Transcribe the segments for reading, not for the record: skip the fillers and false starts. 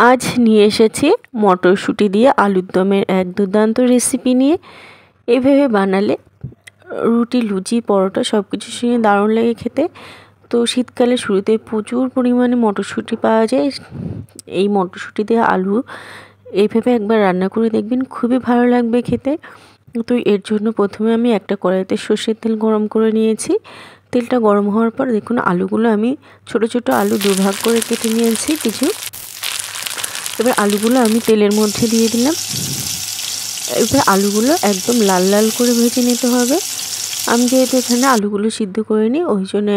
আজ নিয়ে এসেছি মটরশুঁটি দিয়ে আলুর দমের এক দুর্দান্ত রেসিপি নিয়ে। এভাবে বানালে রুটি, লুচি, পরোটা সব কিছুর সঙ্গে দারুণ লাগে খেতে। তো শীতকালে শুরুতে প্রচুর পরিমাণে মটরশুঁটি পাওয়া যায়। এই মটরশুঁটি দিয়ে আলু এইভাবে একবার রান্না করে দেখবেন, খুবই ভালো লাগবে খেতে। তো এর জন্য প্রথমে আমি একটা কড়াইতে সর্ষের তেল গরম করে নিয়েছি। তেলটা গরম হওয়ার পর দেখুন আলুগুলো আমি ছোট ছোট আলু দুভাগ করে কেটে নিয়েছি কিছু। এবার আলুগুলো আমি তেলের মধ্যে দিয়ে দিলাম। এবার আলুগুলো একদম লাল লাল করে ভেজে নিতে হবে। আমি যেহেতু এখানে আলুগুলো সিদ্ধ করে নিই, ওই জন্য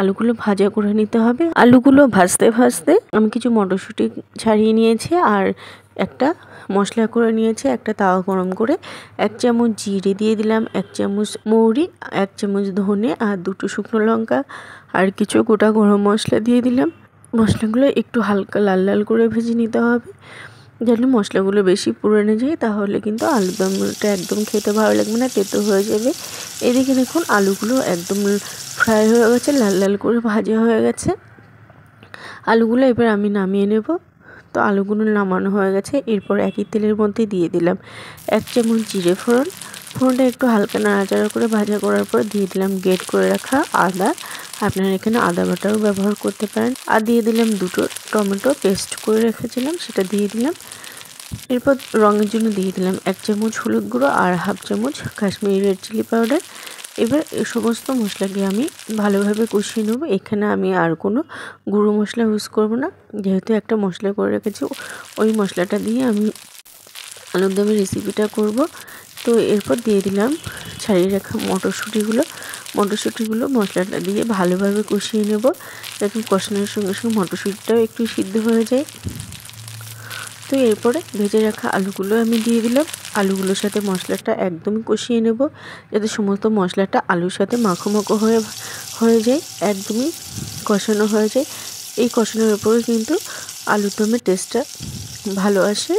আলুগুলো ভাজা করে নিতে হবে। আলুগুলো ভাজতে ভাজতে আমি কিছু মটরশুঁটি ছাড়িয়ে নিয়েছি আর একটা মশলা করে নিয়েছি। একটা তাওয়া গরম করে 1 চামচ জিরে দিয়ে দিলাম, 1 চামচ মৌরি, 1 চামচ ধনে আর 2টো শুকনো লঙ্কা আর কিছু গোটা গরম মশলা দিয়ে দিলাম। মশলাগুলো একটু হালকা লাল লাল করে ভেজে নিতে হবে, যেন মশলাগুলো বেশি পুড়ে যায়, তাহলে কিন্তু আলুর দমটা একদম খেতে ভালো লাগবে না, তেতো হয়ে যাবে। এদিকে দেখুন আলুগুলো একদম ফ্রাই হয়ে গেছে, লাল লাল করে ভাজা হয়ে গেছে আলুগুলো। এবার আমি নামিয়ে নেব। তো আলুগুলো নামানো হয়ে গেছে। এরপর একই তেলের মধ্যে দিয়ে দিলাম 1 চামচ জিরে ফোড়ন। ফোড়নটা একটু হালকা নাড়াচাড়া করে ভাজা করার পর দিয়ে দিলাম গ্রেট করে রাখা আদা। আপনারা এখানে আদা বাটাও ব্যবহার করতে পারেন। আর দিয়ে দিলাম 2টো টমেটো পেস্ট করে রেখেছিলাম, সেটা দিয়ে দিলাম। এরপর রঙের জন্য দিয়ে দিলাম 1 চামচ হলুদ গুঁড়ো আর 1/2 চামচ কাশ্মীরি রেড চিলি পাউডার। এবার এই সমস্ত মশলাকে আমি ভালোভাবে কষিয়ে নেব। এখানে আমি আর কোনো গুঁড়ো মশলা ইউজ করব না, যেহেতু একটা মশলা করে রেখেছি, ওই মশলাটা দিয়ে আমি আলুর দমের রেসিপিটা করব। তো এরপর দিয়ে দিলাম ছাড়িয়ে রাখা মটরশুঁটিগুলো মশলাটা দিয়ে ভালোভাবে কষিয়ে নেব। যাতে কষানোর সঙ্গে সঙ্গে মটরশুঁটিটাও একটু সিদ্ধ হয়ে যায়। তো এরপরে ভেজে রাখা আলুগুলো আমি দিয়ে দিলাম। আলুগুলোর সাথে মশলাটা একদমই কষিয়ে নেব, যাতে সমস্ত মশলাটা আলুর সাথে মাখো মাখো হয়ে যায়, একদমই কষানো হয়ে যায়। এই কষানোর উপরে কিন্তু আলুর দমের টেস্টটা ভালো আসে।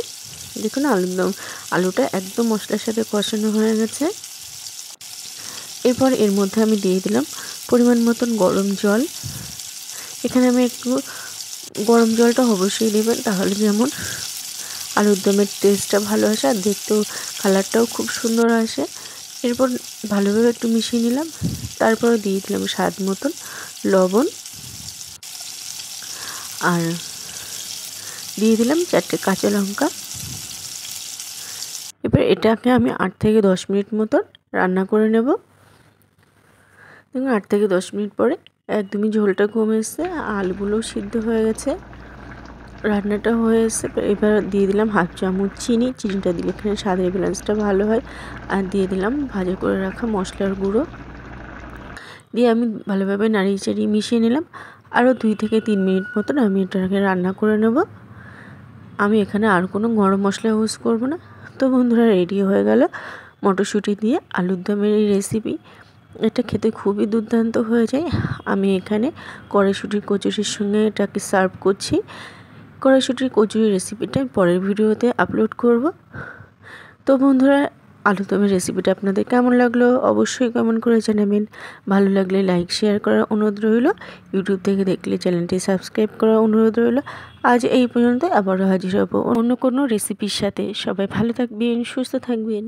দেখুন আলুটা একদম মশলার সাথে কষানো হয়ে গেছে। এরপর এর মধ্যে আমি দিয়ে দিলাম পরিমাণ মতন গরম জল। এখানে আমি একটু গরম জলটা অবশ্যই দেবেন, তাহলে যেমন আলুর দমের টেস্টটা ভালো আসে আর দেখতেও কালারটাও খুব সুন্দর আসে। এরপর ভালোভাবে একটু মিশিয়ে নিলাম। তারপরে দিয়ে দিলাম স্বাদ মতন লবণ আর দিয়ে দিলাম 4টে কাঁচা লঙ্কা। এবার এটাকে আমি 8 থেকে 10 মিনিট মতন রান্না করে নেব। দেখুন 8 থেকে 10 মিনিট পরে একদমই ঝোলটা কমে এসছে, আলুগুলোও সিদ্ধ হয়ে গেছে, রান্নাটা হয়ে এসছে। এবার দিয়ে দিলাম 1/2 চামচ চিনি। চিনিটা দিলে এখানে স্বাদের ব্যালেন্সটা ভালো হয়। আর দিয়ে দিলাম ভাজা করে রাখা মশলার গুঁড়ো দিয়ে আমি ভালোভাবে নাড়িয়ে চাড়িয়ে মিশিয়ে নিলাম। আরও 2 থেকে 3 মিনিট মতন আমি এটাকে রান্না করে নেব। আমি এখানে আর কোনো গরম মশলা ইউজ করব না। তো বন্ধুরা, রেডি হয়ে গেল মটরশুঁটি দিয়ে আলুর দমের এই রেসিপি। এটা খেতে খুবই দুর্দান্ত হয়ে যায়। আমি এখানে কড়াইশুঁটির কচুরির সঙ্গে এটাকে সার্ভ করছি। কড়াইশুঁটির কচুরি রেসিপিটা পরের ভিডিওতে আপলোড করব। তো বন্ধুরা, আলুর দমের রেসিপিটা আপনাদের কেমন লাগলো অবশ্যই কমেন্ট করে জানাবেন। ভালো লাগলে লাইক শেয়ার করার অনুরোধ রইল। ইউটিউব থেকে দেখলে চ্যানেলটি সাবস্ক্রাইব করার অনুরোধ রইল। আজ এই পর্যন্ত, আবারও হাজির হব অন্য কোনো রেসিপির সাথে। সবাই ভালো থাকবেন, সুস্থ থাকবেন।